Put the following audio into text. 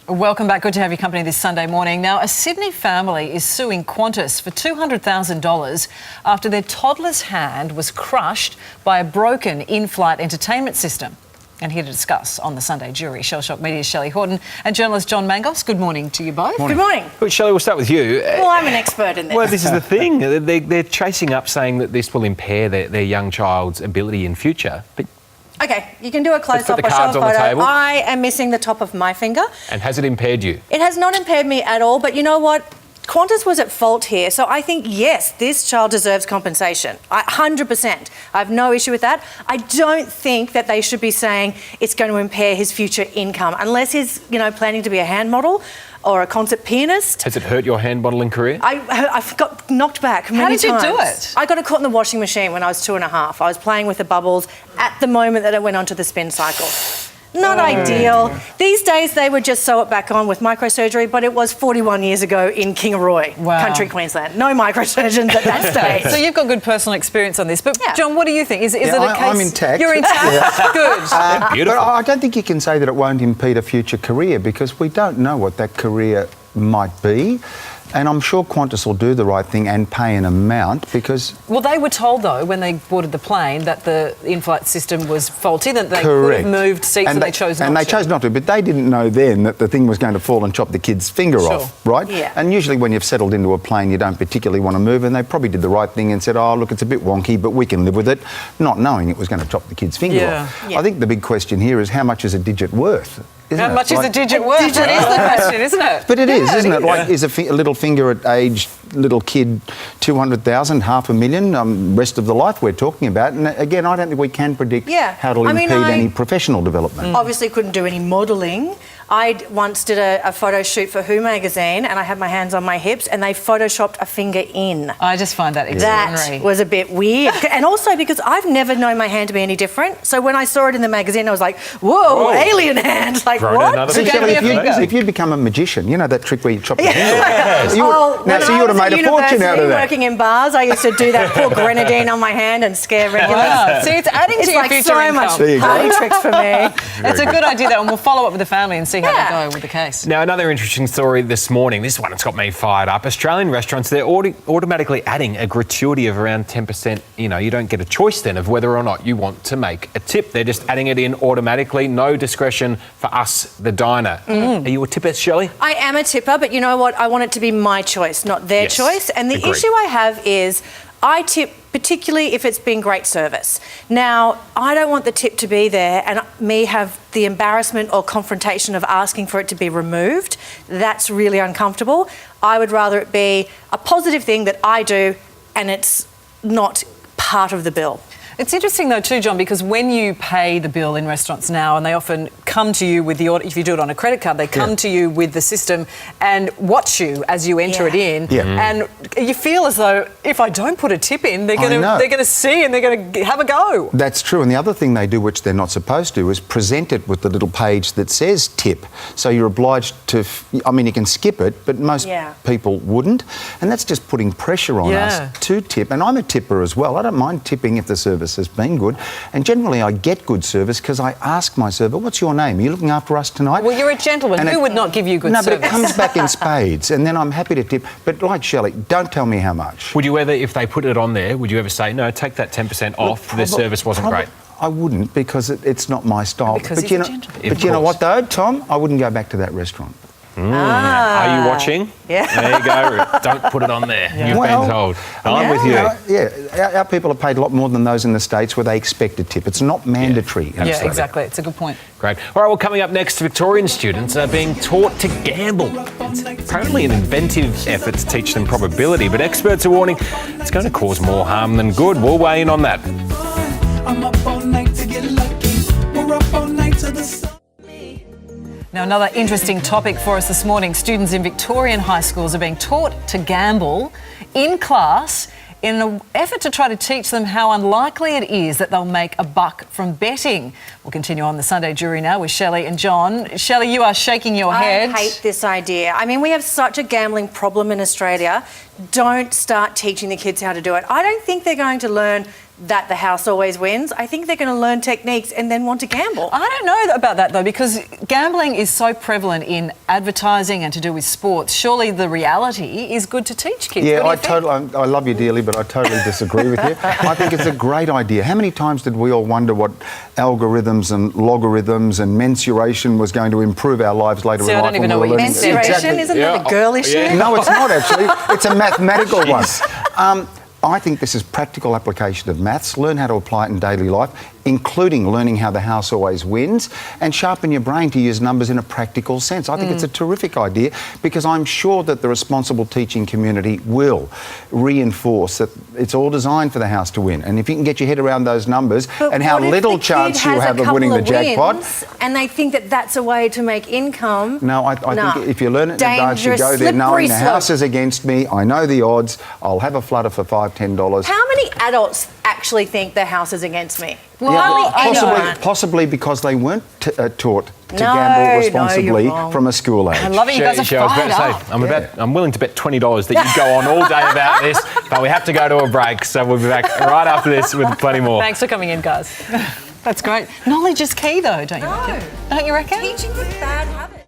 Welcome back. Good to have your company this Sunday morning. Now, a Sydney family is suing Qantas for $200,000 after their toddler's hand was crushed by a broken in-flight entertainment system. And here to discuss on the Sunday Jury, Shell Shock Media's Shelley Horton and journalist John Mangos. Good morning to you both. Morning. Good morning. Well, Shelley, we'll start with you. Well, I'm an expert in this. Well, this is the thing. They're chasing up saying that this will impair their young child's ability in future. But OK, you can do a close-up Let's put the cards or show on a the photo. table. I am missing the top of my finger. And has it impaired you? It has not impaired me at all, but you know what? Qantas was at fault here, so I think, yes, this child deserves compensation. 100%. I have no issue with that. I don't think that they should be saying it's going to impair his future income, unless he's, planning to be a hand model or a concert pianist. Has it hurt your hand modelling career? I got knocked back many times. How did you do it? I got it caught in the washing machine when I was 2.5. I was playing with the bubbles at the moment that it went onto the spin cycle. Not ideal. These days they would just sew it back on with microsurgery, but it was 41 years ago in Kingaroy, country Queensland. No microsurgeons at that stage. So you've got good personal experience on this. But Yeah. John, what do you think? Is it a case? I'm intact. You're intact. Good. Beautiful. But I don't think you can say that it won't impede a future career because we don't know what that career might be. And I'm sure Qantas will do the right thing and pay an amount because... Well, they were told, though, when they boarded the plane that the in-flight system was faulty, that they could have moved seats and they chose not to. And they chose not to, but they didn't know then that the thing was going to fall and chop the kid's finger off, right? Yeah. And usually when you've settled into a plane, you don't particularly want to move, and they probably did the right thing and said, oh, look, it's a bit wonky, but we can live with it, not knowing it was going to chop the kid's finger off. Yeah. I think the big question here is how much is a digit worth? How much is a digit worth? That is the question, isn't it? But it is, isn't it? is. Like, is a little finger at age, little kid, 200,000, $500,000, rest of the life we're talking about. And again, I don't think we can predict how it'll impede any professional development. Obviously couldn't do any modelling. I once did a photo shoot for Who magazine and I had my hands on my hips and they photoshopped a finger in. I just find that extraordinary. That was a bit weird. And also because I've never known my hand to be any different. So when I saw it in the magazine, I was like, whoa, alien hand. Like, what? So Shelley, if you become a magician, you know that trick where you chop the finger? Yes. You would have made a fortune out of that. Working in bars, I used to do that, pour grenadine on my hand and scare regulars. Wow. See, it's adding to your future income. It's like so much party tricks for me. It's a good idea, though, and we'll follow up with the family and see how they go with the case. Now, another interesting story this morning. This one has got me fired up. Australian restaurants, they're automatically adding a gratuity of around 10%. You don't get a choice then of whether or not you want to make a tip. They're just adding it in automatically, no discretion for us, the diner. Are you a tipper, Shelley? I am a tipper, but you know what? I want it to be my choice, not their choice. And the issue I have is I tip particularly if it's been great service. Now, I don't want the tip to be there and me have the embarrassment or confrontation of asking for it to be removed. That's really uncomfortable. I would rather it be a positive thing that I do and it's not part of the bill. It's interesting, though, too, John, because when you pay the bill in restaurants now and they often come to you with the order, if you do it on a credit card, they come to you with the system and watch you as you enter it in. And you feel as though if I don't put a tip in, they're going to see and they're going to have a go. That's true. And the other thing they do, which they're not supposed to, is present it with the little page that says tip. So you're obliged to, you can skip it, but most people wouldn't. And that's just putting pressure on us to tip. And I'm a tipper as well. I don't mind tipping if the service has been good, and generally I get good service because I ask my server, what's your name? Are you looking after us tonight? Well, you're a gentleman. And who would not give you good service? No, but it comes back in spades, and then I'm happy to tip. But like Shelley, don't tell me how much. Would you ever, if they put it on there, would you ever say, no, take that 10% off, the service wasn't great? I wouldn't because it's not my style. Because but he's a gentleman. But you know what though, Tom? I wouldn't go back to that restaurant. Are you watching? Yeah. There you go. Don't put it on there. You've been told. I'm with you. Our people are paid a lot more than those in the States where they expect a tip. It's not mandatory in Australia. Exactly. It's a good point. Great. All right, well, coming up next, Victorian students are being taught to gamble. It's apparently an inventive effort to teach them probability, but experts are warning it's going to cause more harm than good. We'll weigh in on that. I'm up all night to get lucky. We're up all night to the sun. Now, another interesting topic for us this morning. Students in Victorian high schools are being taught to gamble in class in an effort to try to teach them how unlikely it is that they'll make a buck from betting. We'll continue on the Sunday Jury now with Shelley and John. Shelley, you are shaking your head. I hate this idea. I mean, we have such a gambling problem in Australia. Don't start teaching the kids how to do it. I don't think they're going to learn that the house always wins. I think they're going to learn techniques and then want to gamble. I don't know about that though, because gambling is so prevalent in advertising and to do with sports. Surely the reality is good to teach kids. Yeah, What do you think? I love you dearly, but I totally disagree with you. I think it's a great idea. How many times did we all wonder what algorithms and logarithms and mensuration was going to improve our lives later See, in I life? don't even know when we what were you learning? mean. Mensuration, isn't that a girl issue? Yeah. No, it's not actually. It's a mathematical one. I think this is practical application of maths. Learn how to apply it in daily life, including learning how the house always wins, and sharpen your brain to use numbers in a practical sense. I think it's a terrific idea because I'm sure that the responsible teaching community will reinforce that it's all designed for the house to win. And if you can get your head around those numbers But and how what if little the kid chance you has have a of winning the couple of jackpot. wins and they think that that's a way to make income. No, I think if you learn it in advance, you Dangerous, go there knowing the slippery house slope. is against me, I know the odds, I'll have a flutter for $5, $10. How many adults actually think the house is against me? Possibly because they weren't taught to No, gamble responsibly you're wrong. from a school age. I love it. You guys are Shelley, I was fired about up. to say, I'm willing to bet $20 that you go on all day about this, but we have to go to a break, so we'll be back right after this with plenty more. Thanks for coming in, guys. That's great. Knowledge is key, though, don't you reckon? Don't you reckon? Teaching with bad habits.